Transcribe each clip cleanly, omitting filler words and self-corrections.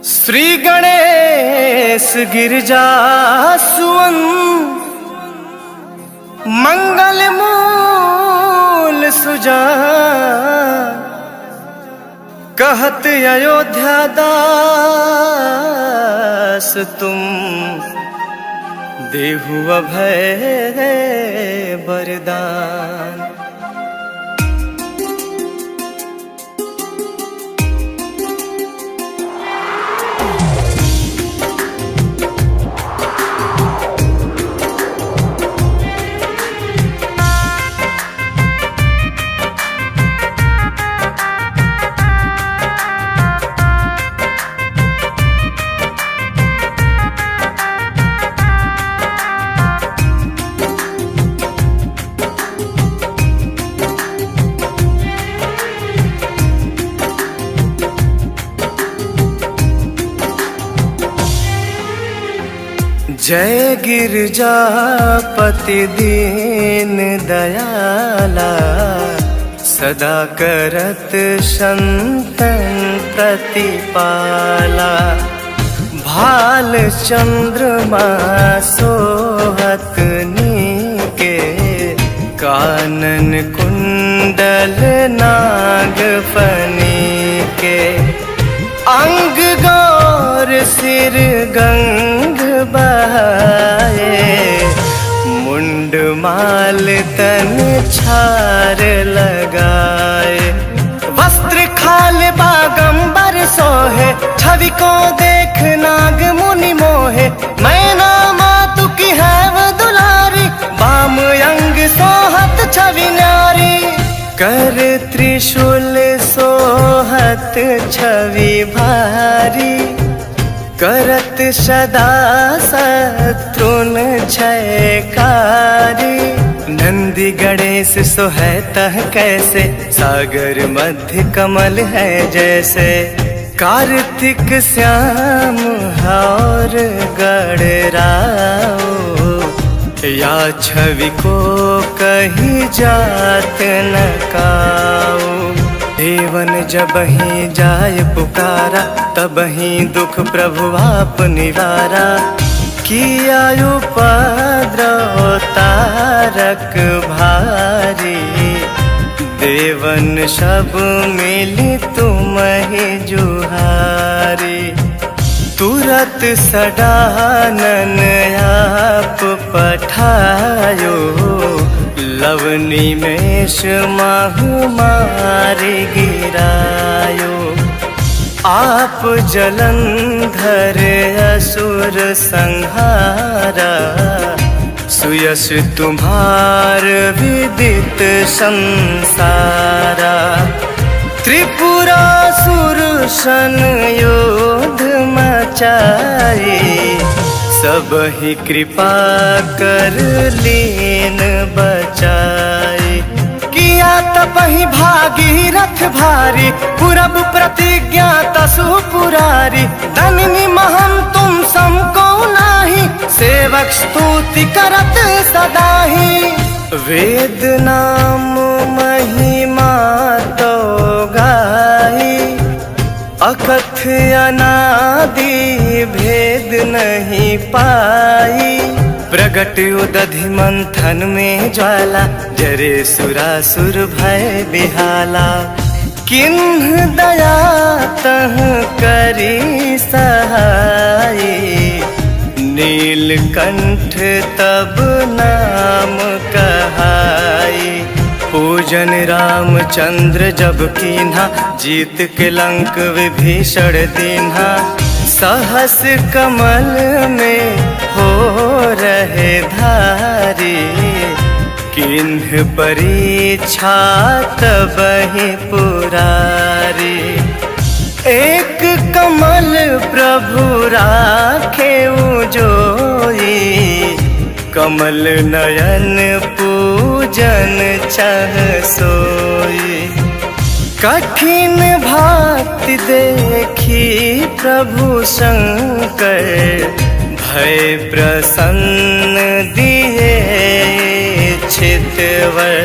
श्री गणेश गिरिजा सुवन मंगल मूल सुजान, कहत अयोध्या दास तुम देहु अभय वरदान। जय गिरजापति दीन दयाला, सदा करत संतन प्रतिपाला। भाल चंद्रमा सोहत नीके, कानन कुंडल नाग फनीके। अंग गौर सिर गंग बहाए, मुंड माल तन छार लगाए। वस्त्र खाल बागंबर सोहे, छवि को देख नाग मुनि मोहे। मैना मातु की है वो दुलारी, बाम अंग सोहत छवि न्यारी। कर त्रिशूल सोहत छवि भारी, करत सदा शत्रुन जयकारी। नंदी गणेश सोहतः कैसे, सागर मध्य कमल है जैसे। कार्तिक श्याम और गणराओ, या छवि को कहीं जात न काओ। देवन जब ही जाय पुकारा, तब ही दुख प्रभु आप निवारा। किया उपद्रव तारक भारी, देवन सब मिली तुम ही जुहारी। तुरत सडानन आप पठायो, लवनी मेष माहु मारि गिरायो। आप जलंधर असुर संहारा, सुयश तुम्हार विदित संसारा। त्रिपुरासुर सन योध मचाए, सब ही कृपा कर लीन बचाए। किया तपहि भागीरथ भारी, पुरब प्रतिज्ञा तसु पुरारी। धननी महम तुम समको नाही, सेवक स्तुति करत सदाही। वेद नाम महिमा तो गाई, अकथ अनादि भेद नहीं पाई। प्रगट उदधि मंथन में ज्वाला, जरे सुरासुर भय बिहाला। किन्ह दया तह करी सहाई, नीलकंठ तब नाम कहाई। पूजन रामचंद्र जब कीन्हा, जीत के लंक विभीषण दीन्हा। सहस कमल में हो रहे धारी, किन्ह परीक्षा तब ही पुरारी। एक कमल प्रभु राखे जोई, कमल नयन पूजन चह सोई। कठिन भक्ति देखी प्रभु शंकर, भय प्रसन्न दिए चितवर।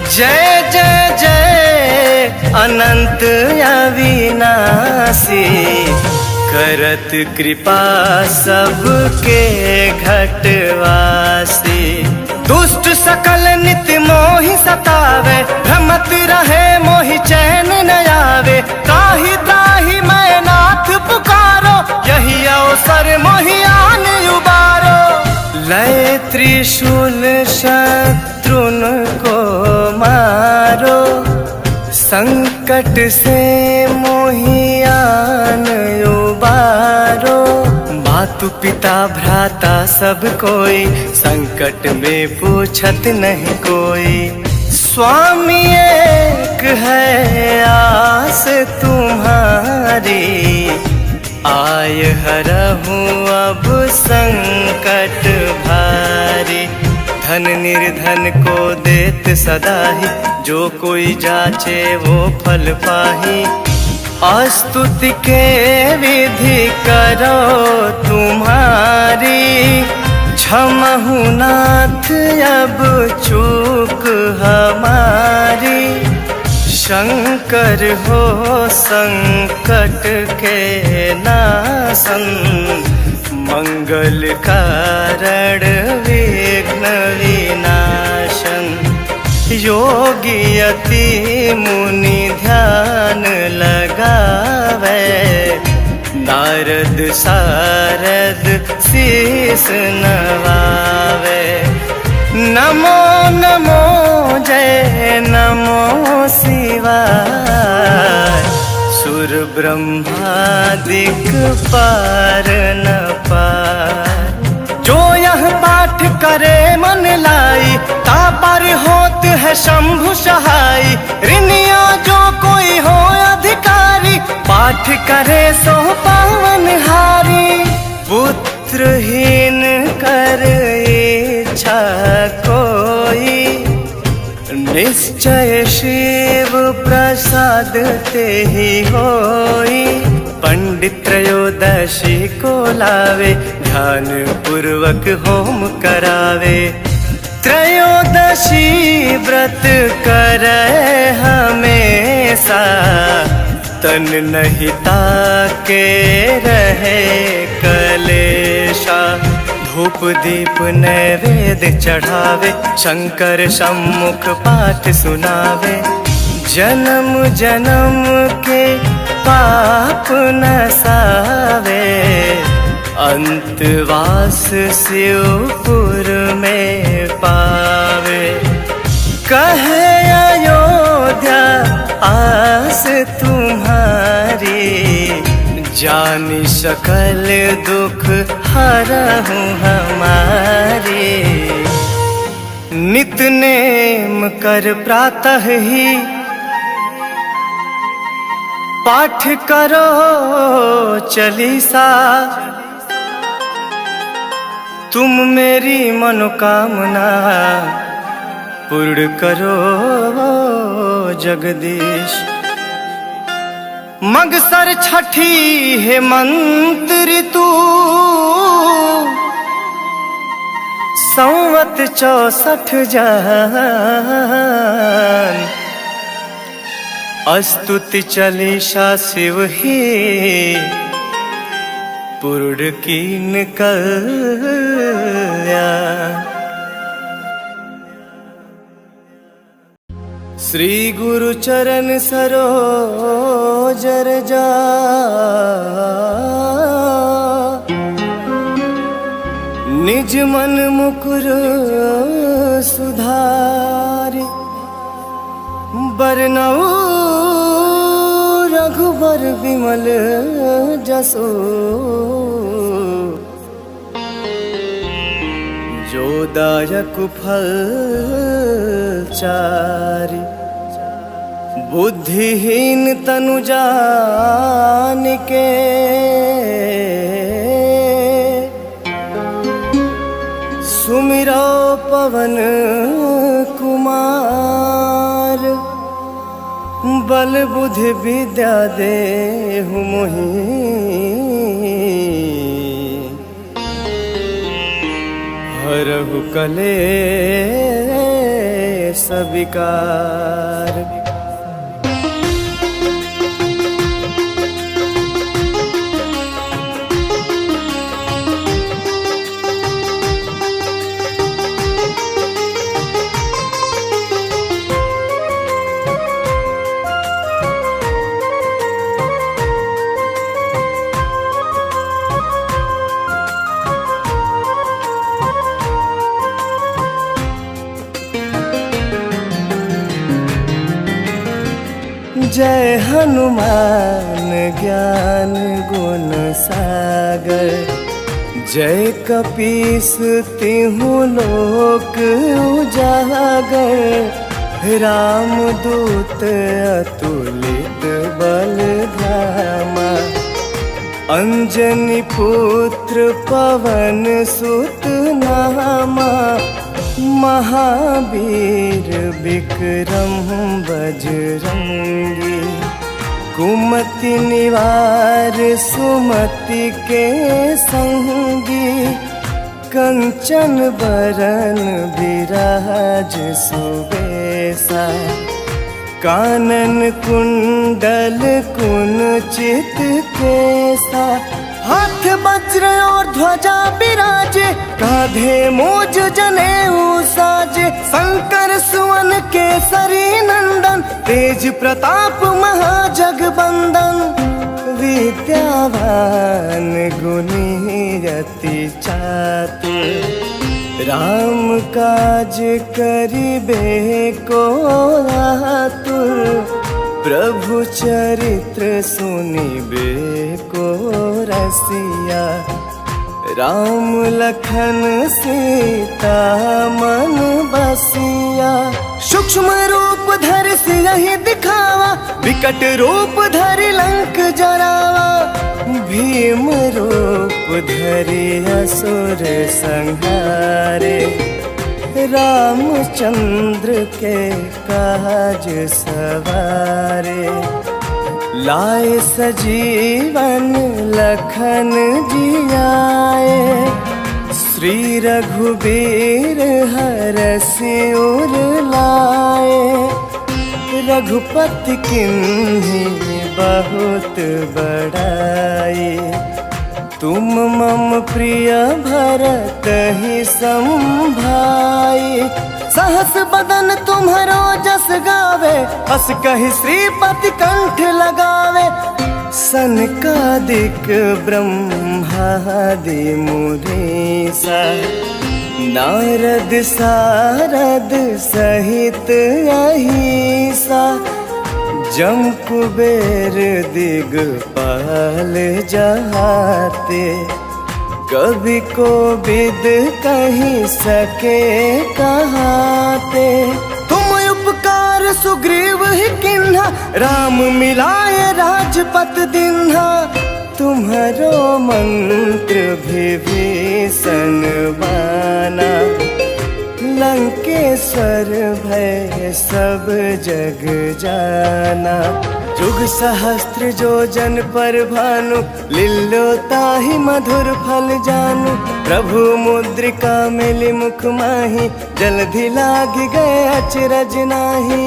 जय जय जय अनंत अविनाशी, करत कृपा सबके घटवासी। दुष्ट सकल नित्य मोहि सतावे, भ्रमत रहे मोहि चैन न आवे। ताहि ताहि मैं नाथ पुकारो, यही अवसर मोहि आन उबारो। लय त्रिशूल शत्रुन को मारो, संकट से मोहि आन उबारो। मातु पिता भ्राता सब कोई, संकट में पूछत नहीं कोई। स्वामी एक है आस तुम्हारी, आय हरहूँ अब संकट भारी। धन निर्धन को देत सदा ही, जो कोई जाचे वो फल पाही। स्तुति के विधि करो तुम्हारी, क्षमहु नाथ अब चूक हमारी। शंकर हो संकट के नाशन, मंगल कारण विघ्न विनाशन। योगी यति मुनि ध्यान लगावे, नारद सारद शीस नवावे। नमो नमो जय नमो शिवाय, सुर ब्रह्मादिक पार न पार। जो यह पाठ करे मन लाई, ता पर होत है शंभु सहाय। ऋणिया जो कोई हो अधिकारी, पाठ करे सो पावन हारी। पुत्रहीन कर इच्छा कोई, निश्चय शिव प्रसाद ते ही होई। पंडित त्रयोदशी को लावे, ध्यान पूर्वक होम करावे। त्रयोदशी व्रत करे हमेशा, तन नहीं ताके रहे कलेशा। धूप दीप नैवेद्य चढ़ावे, शंकर सम्मुख पाठ सुनावे। जन्म जन्म के पाप नसावे, अंतवास शिवपुर में पावे। कहे अयोध्या आस तुम्हारी, जानी सकल दुख हरहूँ हमारी। नित नेम कर प्रातः ही, पाठ करो चालीसा। तुम मेरी मनोकामना पूर्ण करो जगदीश। मगसर छठी हेमंत ऋतु, संवत 64 जान। स्तुति चालीसा शिव ही, पूर्ण कीन कल्याण। श्री गुरु चरण सरोज रज, निज मन मुकुर सुधारि। बरनऊ रघुबर विमल जसो, जो दायक फल चारि। बुद्धिहीन तनु जानिके, सुमिरो पवन कुमार। बल बुद्धि विद्या देहु मोहि, हरहु कलेश विकार। हनुमान ज्ञान गुण सागर, जय कपीस तिहु लोक उजागर, रामदूत अतुलित बल धामा, अंजनी पुत्र पवन सुत नामा, महावीर विक्रम बजरंगी, कुमति निवार सुमति के संगी, कंचन बरन विराज सुबेसा, कानन कुंडल कुंचित केसा, हाथ वज्र और ध्वजा बिराजे, कांधे मूज जनेऊ साजे, शंकर सुवन केसरी नंदन, तेज प्रताप महाजगबंदन, विद्यावान गुणी अति चातुर, राम काज करिबे को आतुर, प्रभु चरित्र सुनिबे को रसिया, राम लखन सीता मन बसिया, सूक्ष्म रूप धरि सियहि दिखावा, विकट रूप धरि लंक जरावा, भीम रूप धरि असुर संहारे, रामचंद्र के काज सवारे, लाए सजीवन लखन जियाए, श्री रघुबीर हरषि उर लाए, रघुपति किन्हीं बहुत बड़ाई, तुम मम प्रिय भरत ही संभाई, सहस बदन तुम्हरो जस गावे, अस कहि श्रीपति कंठ लगावे, सनकादिक ब्रह्मादि मुनीसा, नारद सारद सहित अहिसा, जम कुबेर दिगपाल जहाते, कवि कोविद कहि सके कहाते, तुम उपकार सुग्रीव ही किन्हा, राम मिलाए राजपत दिन्हा, तुम्हारो मंत्र विभीषण माना, लंकेश्वर भय सब जग जाना, जुग सहस्त्र जो जन पर भानु, लील्यो ताहि मधुर फल जानू, प्रभु मुद्रिका मिली मुख माही, जलधि लागी गए अचरज नाही,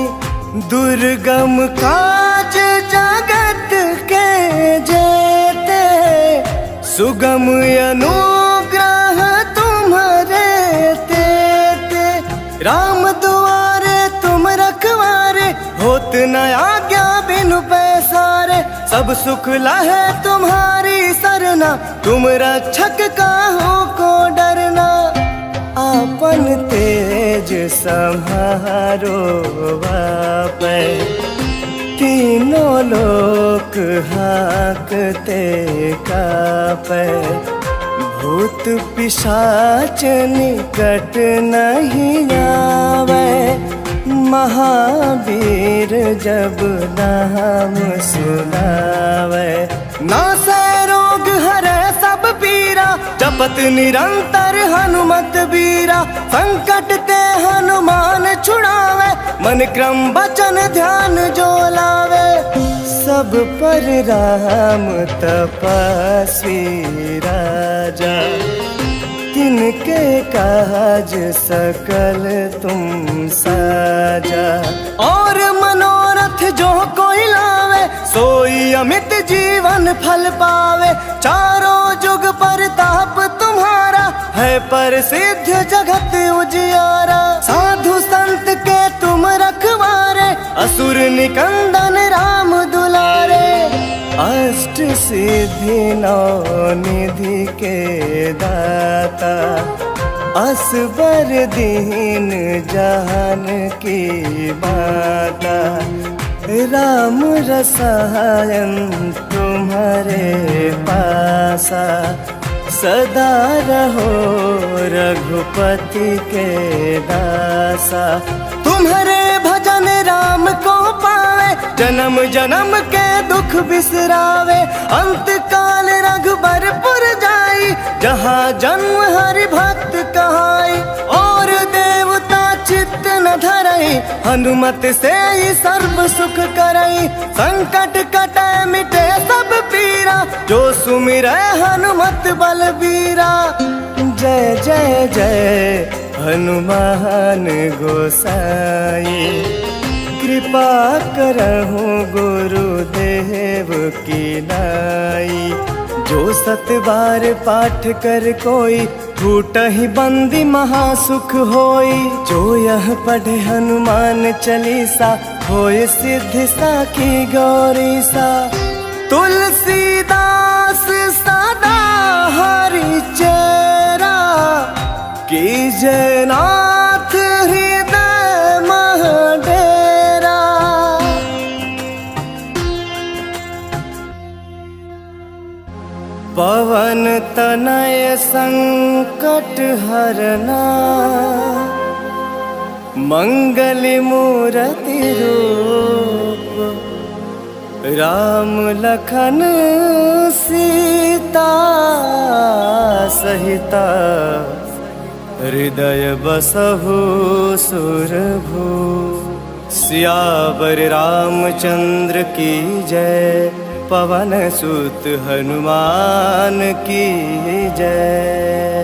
दुर्गम काज जगत के जेते, सुगम अनुग्रह तुम्हारे तेते, राम दुआरे तुम रखवारे, होत न आज्ञा बिनु पैसारे, सब सुख लहे तुम्हारी सरना, तुम रक्षक काहू को डरना, आपन तेज सम्हारो बापै, तीनों लोक हाकते कापै, भूत पिशाच निकट नहीं आवे, महावीर जब नाम सुनावे, नासै रोग हरै सब पीरा, जपत निरंतर हनुमत बीरा, संकट ते हनुमान छुड़ावे, मन क्रम वचन ध्यान जो लावे, सब पर राम तपस्वी राजा, तिनके काज सकल तुम साजा, और मनोरथ जो कोई लावे, सोई अमित जीवन फल पावे, चारों जुग परताप तुम्हारा, है प्रसिद्ध जगत उजियारा, साधु संत के तुम रखवारे, असुर निकंदन राम दुलारे, अष्ट सिद्धि नौ निधि के दाता, असबर दीन जान की माता, राम रसायन तुम्हारे पासा, सदा रहो रघुपति के दासा। तुम्हारे भजन राम को पावे, जन्म जन्म के दुख बिसरावे। अंत काल रघुबरपुर जाई, जहाँ जन्म हरि भक्त कहाई। और देवता चित्त न धरई, हनुमत से ही सर्व सुख करई। संकट कटे मिटे सब पीरा, जो सुमिरै हनुमत बलबीरा। जय जय जय हनुमान गोसाई, कृपा करहु गुरुदेव की नाई। जो 7 बार पाठ कर कोई, टूटहि बंदी महासुख होई। जो यह पढ़े हनुमान चालीसा, होय सिद्धि साखी गौरी सा। तुलसीदास सदा हरि चेरा, कीजय नाथ हृदय मह डेरा। पवन तनय संकट हरना, मंगल मूरति रूप। राम लखन सीता सहिता, हृदय बसहु सुरभु। सियावर रामचंद्र की जय, पवन सुत हनुमान की जय।